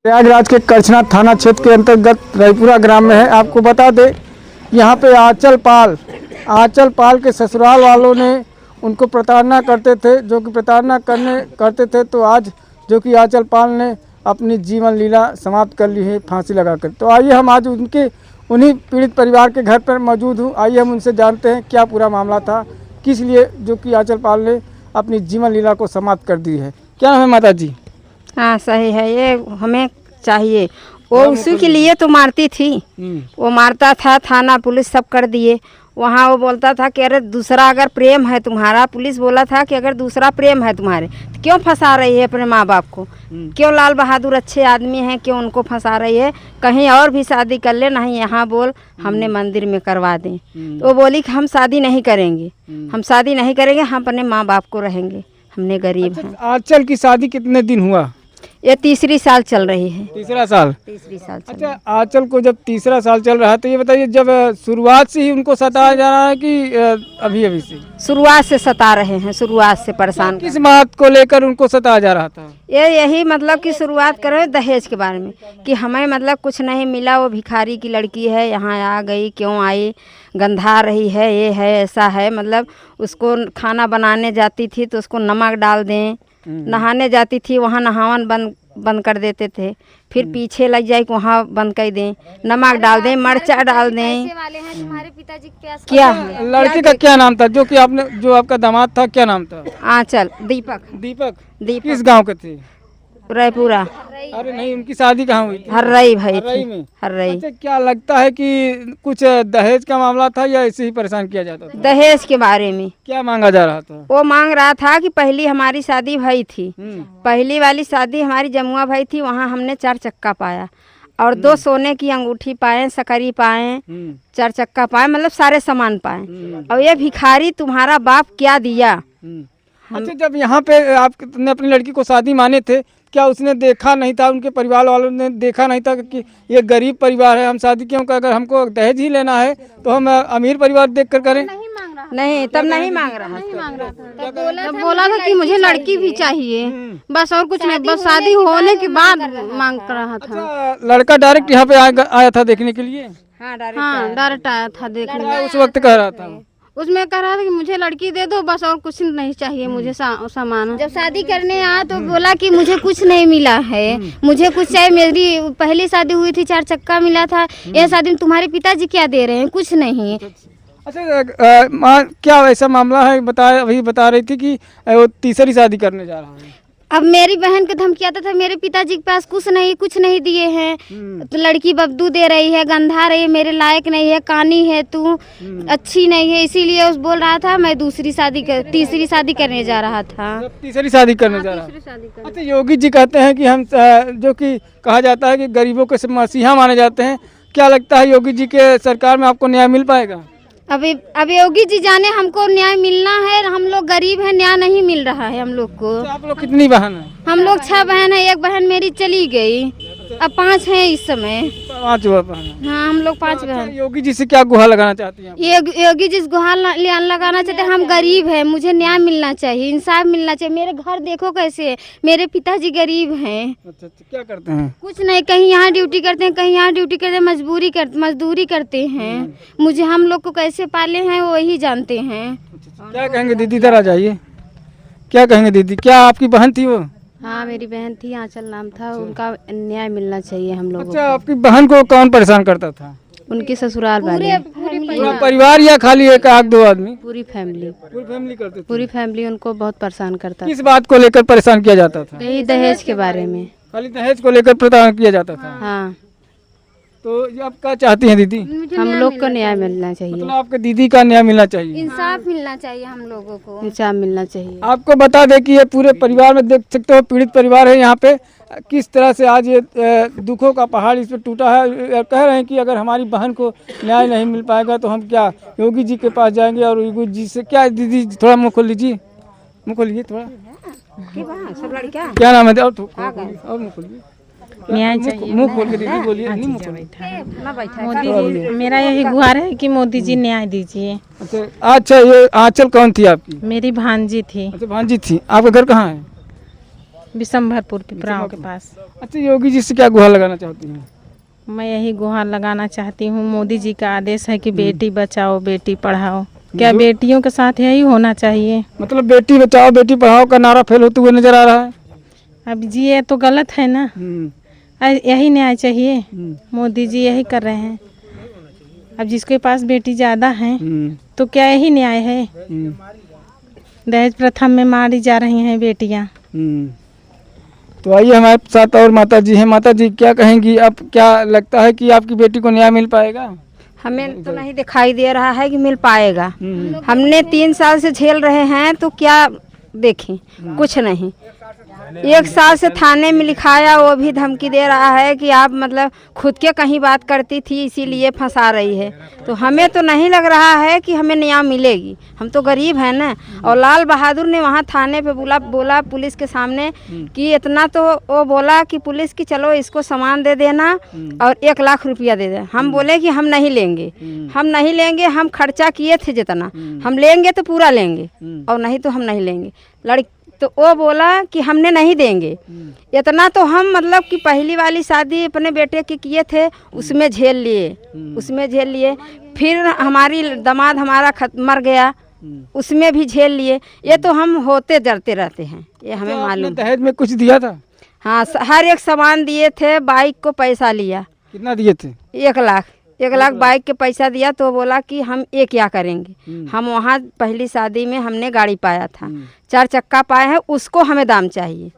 प्रयागराज के करछना थाना क्षेत्र के अंतर्गत रईपुरा ग्राम में है। आपको बता दें यहाँ पे आंचल पाल के ससुराल वालों ने उनको प्रताड़ना करते थे, जो कि प्रताड़ना करते थे तो आज जो कि आंचल पाल ने अपनी जीवन लीला समाप्त कर ली है फांसी लगाकर। तो आइए हम आज उन्हीं पीड़ित परिवार के घर पर मौजूद हूँ। आइए हम उनसे जानते हैं क्या पूरा मामला था, किस लिए जो कि आंचल पाल ने अपनी जीवन लीला को समाप्त कर दी है। क्या नाम है माता जी? हाँ सही है, ये हमें चाहिए। वो उसी के लिए तो मारती थी, वो मारता था, थाना पुलिस सब कर दिए। वहाँ वो बोलता था कि अरे दूसरा अगर प्रेम है तुम्हारा, पुलिस बोला था कि अगर दूसरा प्रेम है तुम्हारे तो क्यों फंसा रही है अपने माँ बाप को, क्यों लाल बहादुर अच्छे आदमी हैं, क्यों उनको फंसा रही है, कहीं और भी शादी कर ले, नहीं यहाँ बोल हमने मंदिर में करवा दें। तो वो बोली कि हम शादी नहीं करेंगे, हम शादी नहीं करेंगे, हम अपने माँ बाप को रहेंगे, हमने गरीब हैं। आंचल की शादी कितने दिन हुआ? ये तीसरी साल चल रही है। तीसरा साल? तीसरी साल चल अच्छा, आंचल को जब तीसरा साल चल रहा है तो ये बताइए, जब शुरुआत से ही उनको सताया जा रहा है कि अभी से? शुरुआत से सता रहे हैं, शुरुआत से परेशान। किस बात को लेकर उनको सताया जा रहा था? यही मतलब कि शुरुआत करो दहेज के बारे में कि हमें मतलब कुछ नहीं मिला, वो भिखारी की लड़की है, यहाँ आ गई, क्यों आई, गंधा रही है, ये है, ऐसा है। मतलब उसको खाना बनाने जाती थी तो उसको नमक डाल दें, नहाने जाती थी वहाँ नहावन बंद कर देते थे, फिर पीछे लग जाए कि वहाँ बंद कर दें, नमक डाल दें, मिर्चा डाल दें। तुम्हारे पिताजी क्या लड़के का क्या नाम था जो आपका दामाद था, क्या नाम था? आंचल दीपक। किस गांव के थे? रईपुरा। अरे नहीं, उनकी शादी कहाँ हुई थी? हर्रई भाई हर्रई में? हर्रई। अच्छा, क्या लगता है कि कुछ दहेज का मामला था या ऐसे ही परेशान किया जाता था? दहेज के बारे में क्या मांगा जा रहा था? वो मांग रहा था कि पहली हमारी शादी भई थी, पहली वाली शादी हमारी जमुआ भई थी, वहाँ हमने 4 चक्का पाया और 2 सोने की अंगूठी पाए, सकरी पाए, 4 चक्का पाए, मतलब सारे सामान पाए। और ये भिखारी तुम्हारा बाप क्या दिया? अच्छा, जब यहाँ पे आपने अपनी लड़की को शादी माने थे, क्या उसने देखा नहीं था, उनके परिवार वालों ने देखा नहीं था कि ये गरीब परिवार है, हम शादी क्यों कर, अगर हमको दहेज ही लेना है तो हम अमीर परिवार देख कर करें? नहीं, तब नहीं मांग रहा था। तब बोला था कि मुझे लड़की भी चाहिए, बस और कुछ नहीं, बस शादी होने के बाद मांग रहा था। अच्छा, लड़का डायरेक्ट यहाँ पे आया था देखने के लिए? हाँ डायरेक्ट आया था देखने। उस वक्त कह रहा था? उसमें कह रहा था कि मुझे लड़की दे दो, बस और कुछ नहीं चाहिए मुझे सामान। जब शादी करने आया तो बोला कि मुझे कुछ नहीं मिला है, मुझे कुछ चाहिए, मेरी पहली शादी हुई थी 4 चक्का मिला था, यह शादी में तुम्हारे पिताजी क्या दे रहे हैं, कुछ नहीं। अच्छा, माँ क्या ऐसा मामला है, अभी बता रही थी कि वो तीसरी शादी करने जा रहा है। अब मेरी बहन को धमकियाता था, मेरे पिताजी के पास कुछ नहीं दिए हैं, तो लड़की बब्दू दे रही है, गंधा रही है, मेरे लायक नहीं है, कानी है तू, अच्छी नहीं है, इसीलिए उस बोल रहा था मैं तीसरी शादी करने जा रहा था। तीसरी शादी करने जा रहा है। अच्छा, योगी जी कहते हैं कि हम जो कि कहा जाता है कि गरीबों के मसीहा माने जाते हैं, क्या लगता है योगी जी के सरकार में आपको न्याय मिल पाएगा? अब योगी जी जाने, हमको न्याय मिलना है, हम लोग गरीब हैं, न्याय नहीं मिल रहा है हम लोग को। आप लोग कितनी बहन है? हम लोग 6 बहन है, एक बहन मेरी चली गई, अब 5 हैं इस समय। 5 बहन? हाँ, हम लोग 5 बहन। योगी जी से क्या गुहार लगाना चाहती हैं? योगी जी गुहार लगाना चाहते हैं, हम गरीब हैं, मुझे न्याय मिलना चाहिए, इंसाफ मिलना चाहिए। मेरे घर देखो कैसे है, मेरे पिताजी गरीब हैं। अच्छा, क्या करते हैं? कुछ नहीं, कहीं यहाँ ड्यूटी करते हैं, कहीं यहाँ ड्यूटी करते हैं, मजदूरी करते हैं। मुझे हम लोग को कैसे पाले हैं वो ही जानते हैं। क्या कहेंगे दीदी? इधर आ जाइए। क्या कहेंगे दीदी? क्या आपकी बहन थी वो? हाँ, मेरी बहन थी, आंचल नाम था, उनका न्याय मिलना चाहिए हम लोगों को। अच्छा, आपकी बहन को कौन परेशान करता था? उनके ससुराल वाले। पूरा परिवार या खाली एक आध 2 आदमी? पूरी फैमिली करते थे? पूरी फैमिली उनको बहुत परेशान करता था। किस बात को लेकर परेशान किया जाता था? यही दहेज के बारे में। खाली दहेज को लेकर परेशान किया जाता था? हाँ। तो ये आप क्या चाहती हैं दीदी? हम लोग को न्याय मिलना चाहिए, मतलब आपके दीदी का न्याय मिलना चाहिए, इंसाफ मिलना चाहिए, हम लोगों को इंसाफ मिलना चाहिए। आपको बता दें कि ये पूरे परिवार में देख सकते हो, पीड़ित परिवार है यहाँ पे, किस तरह से आज ये दुखों का पहाड़ इस पे टूटा है। कह रहे हैं कि अगर हमारी बहन को न्याय नहीं मिल पाएगा तो हम क्या योगी जी के पास जाएंगे, और योगी जी से क्या। दीदी थोड़ा मुँह खोल लीजिए, मुँह खोलिए थोड़ा। क्या नाम है? और मुँह खोलिए, न्याय चाहिए, मुँह खोल के दीदी बोलिए। मोदी जी, मेरा यही गुहार है कि मोदी जी न्याय दीजिए। अच्छा, ये आंचल कौन थी आपकी? मेरी भांजी थी। अच्छा, भांजी थी। आपका घर कहाँ है? बिशंभरपुर पिपराव के पास। अच्छा, योगी जी से क्या गुहार लगाना चाहती हैं? मैं यही गुहार लगाना चाहती हूँ, मोदी जी का आदेश है कि बेटी बचाओ बेटी पढ़ाओ, क्या बेटियों के साथ यही होना चाहिए? मतलब बेटी बचाओ बेटी पढ़ाओ का नारा फेल होते हुए नजर आ रहा है। अब जी ये तो गलत है ना, यही न्याय चाहिए। मोदी जी यही कर रहे हैं। अब जिसके पास बेटी ज़्यादा है तो क्या यही न्याय है? दहेज प्रथा में मारी जा रही हैं बेटियां। तो आइए हमारे साथ और माता जी हैं। माता जी क्या कहेंगी, अब क्या लगता है कि आपकी बेटी को न्याय मिल पाएगा? हमें तो नहीं दिखाई दे रहा है कि मिल पाएगा। हमने 3 साल से झेल रहे हैं तो क्या देखें, कुछ नहीं। 1 साल से थाने में लिखाया, वो भी धमकी दे रहा है कि आप मतलब खुद के कहीं बात करती थी इसीलिए फंसा रही है। तो हमें तो नहीं लग रहा है कि हमें न्याय मिलेगी, हम तो गरीब हैं ना। और लाल बहादुर ने वहाँ थाने पे बोला पुलिस के सामने कि इतना तो वो बोला कि पुलिस की चलो इसको सामान दे देना और 1 लाख रुपया दे देना। हम बोले कि हम नहीं लेंगे, हम नहीं लेंगे, हम खर्चा किए थे जितना, हम लेंगे तो पूरा लेंगे और नहीं तो हम नहीं लेंगे। तो वो बोला कि हमने नहीं देंगे इतना। तो हम मतलब कि पहली वाली शादी अपने बेटे की किए थे, उसमें झेल लिए। फिर हमारी दामाद हमारा मर गया, उसमें भी झेल लिए। ये तो हम होते डरते रहते हैं, ये हमें मालूम। दहेज में कुछ दिया था? हाँ, हर एक सामान दिए थे। बाइक को पैसा लिया। कितना दिए थे? 1 लाख। 1 लाख बाइक के पैसा दिया। तो बोला कि हम ये क्या करेंगे। हम वहाँ पहली शादी में हमने गाड़ी पाया था, 4 चक्का पाए हैं, उसको हमें दाम चाहिए।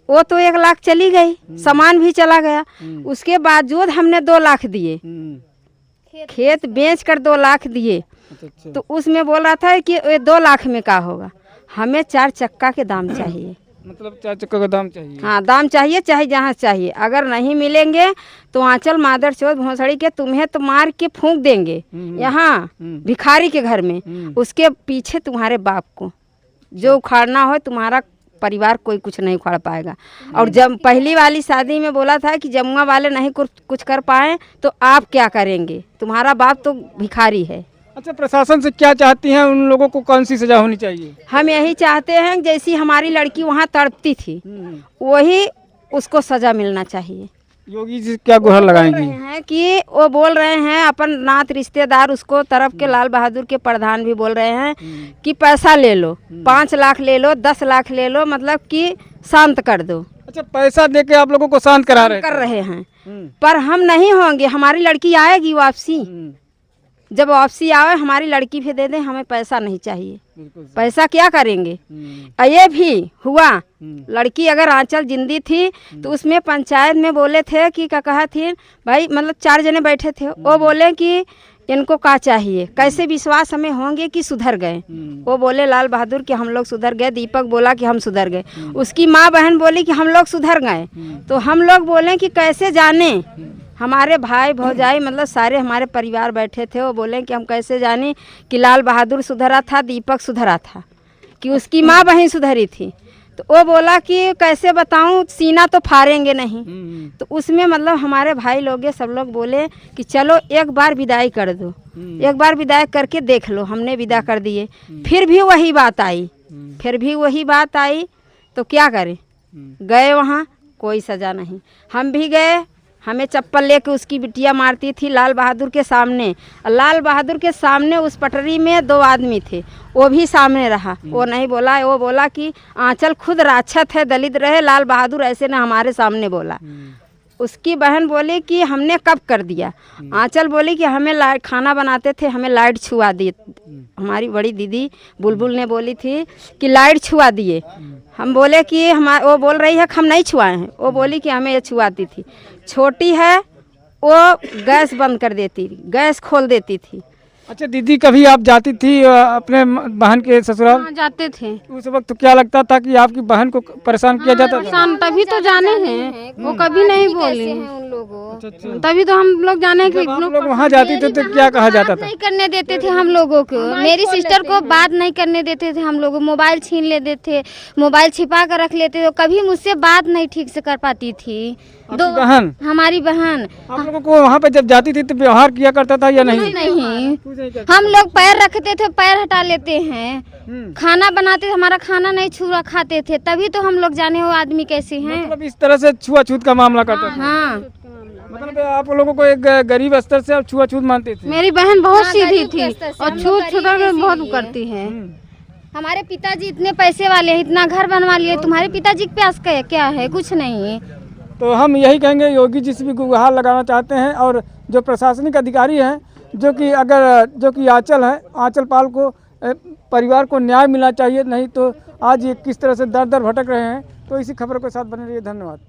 वो तो 1 लाख चली गई, सामान भी चला गया। उसके बावजूद हमने 2 लाख दिए, खेत बेच कर 2 लाख दिए। तो उसमें बोल रहा था कि 2 लाख में क्या होगा, हमें 4 चक्का के दाम चाहिए। मतलब 4 चक्का का दाम चाहिए? हाँ, दाम चाहिए, चाहे जहाँ चाहिए। अगर नहीं मिलेंगे तो आंचल मादर चौथ भोसड़ी के तुम्हें तो मार के फूंक देंगे यहाँ भिखारी के घर में। उसके पीछे तुम्हारे बाप को जो उखाड़ना हो, तुम्हारा परिवार कोई कुछ नहीं उखाड़ पाएगा। और जब पहली वाली शादी में बोला था कि जमुआ वाले नहीं कुछ कर पाए तो आप क्या करेंगे, तुम्हारा बाप तो भिखारी है। अच्छा, प्रशासन से क्या चाहती हैं, उन लोगों को कौन सी सजा होनी चाहिए? हम यही चाहते हैं जैसी हमारी लड़की वहाँ तड़पती थी वही उसको सजा मिलना चाहिए। योगी जी क्या गुहार लगाएंगी? हैं कि वो बोल रहे हैं अपन नात रिश्तेदार उसको तरफ के लाल बहादुर के प्रधान भी बोल रहे हैं कि पैसा ले लो, 5 लाख ले लो, 10 लाख ले लो, मतलब कि शांत कर दो। अच्छा, पैसा देके आप लोगों को शांत कर रहे हैं। पर हम नहीं होंगे, हमारी लड़की आएगी वापसी। जब वापसी आवे हमारी लड़की भी दे दें, हमें पैसा नहीं चाहिए। पैसा क्या करेंगे? ये भी हुआ, लड़की अगर आंचल जिंदी थी तो उसमें पंचायत में बोले थे कि क्या कहा थी भाई, मतलब 4 जने बैठे थे, वो बोले कि इनको क्या चाहिए, कैसे विश्वास हमें होंगे कि सुधर गए। वो बोले लाल बहादुर कि हम लोग सुधर गए, दीपक बोला कि हम सुधर गए, उसकी माँ बहन बोली कि हम लोग सुधर गए। तो हम लोग बोले कि कैसे जाने, हमारे भाई भौजाई मतलब सारे हमारे परिवार बैठे थे। वो बोले कि हम कैसे जाने कि लाल बहादुर सुधरा था, दीपक सुधरा था, कि उसकी माँ बहन सुधरी थी। तो वो बोला कि कैसे बताऊं, सीना तो फाड़ेंगे नहीं। तो उसमें मतलब हमारे भाई लोग सब लोग बोले कि चलो एक बार विदाई कर दो, एक बार विदाई करके देख लो। हमने विदा कर दिए, फिर भी वही बात आई। तो क्या करें, गए वहाँ कोई सजा नहीं। हम भी गए, हमें चप्पल लेके उसकी बिटिया मारती थी लाल बहादुर के सामने। लाल बहादुर के सामने उस पटरी में 2 आदमी थे, वो भी सामने रहा, वो नहीं बोला। वो बोला कि आंचल खुद राक्षस है, दलित रहे, लाल बहादुर ऐसे ना हमारे सामने बोला। उसकी बहन बोली कि हमने कब कर दिया। आंचल बोली कि हमें लाइट, खाना बनाते थे हमें लाइट छुआ दी। हमारी बड़ी दीदी बुलबुल ने बोली थी कि लाइट छुआ दिए। हम बोले कि वो बोल रही है कि हम नहीं छुआए हैं। वो बोली कि हमें ये छुआती थी। छोटी है वो गैस बंद कर देती, गैस खोल देती थी। अच्छा दीदी, कभी आप जाती थी अपने बहन के ससुराल? हाँ, जाते थे। उस वक्त तो क्या लगता था कि आपकी बहन को परेशान किया जाता था? परेशान तभी तो जाने हैं, वो कभी नहीं बोली। तभी तो हम लोग जाने कि आप लोग वहाँ जाती थे तो क्या कहा जाता था? नहीं करने देते थे हम लोगों को, मेरी सिस्टर को बात नहीं करने देते थे हम लोग। मोबाइल छीन लेते थे, मोबाइल छिपा कर रख लेते थे, कभी मुझसे बात नहीं ठीक से कर पाती थी। बहन, हमारी बहन आप लोगों को वहाँ पे जब जाती थी तो व्यवहार किया करता था या नहीं? नहीं, नहीं करते? हम लोग पैर रखते थे, पैर हटा लेते हैं। खाना बनाते थे, हमारा खाना नहीं छुआ खाते थे, तभी तो हम लोग जाने वो आदमी कैसे हैं। मतलब इस तरह से छुआछूत का मामला करते थे। हाँ, मतलब आप लोगों को एक गरीब स्तर से आप छुआछूत मानते थे। मेरी बहन बहुत हाँ, सीधी गरीब थी के स्तर से, और हम छूट लोग छुटा गरीब के बहुत इसीलिए। करती है। हमारे पिताजी इतने पैसे वाले हैं, इतना घर बनवा लिए, तुम्हारे पिताजी के पास क्या है? कुछ नहीं है। तो हम यही कहेंगे, योगी जी से भी गुहार लगाना चाहते हैं और जो प्रशासनिक अधिकारी हैं, जो कि आंचल हैं, आंचल पाल को परिवार को न्याय मिलना चाहिए, नहीं तो आज ये किस तरह से दर दर भटक रहे हैं। तो इसी खबर के साथ बने रहिए, धन्यवाद।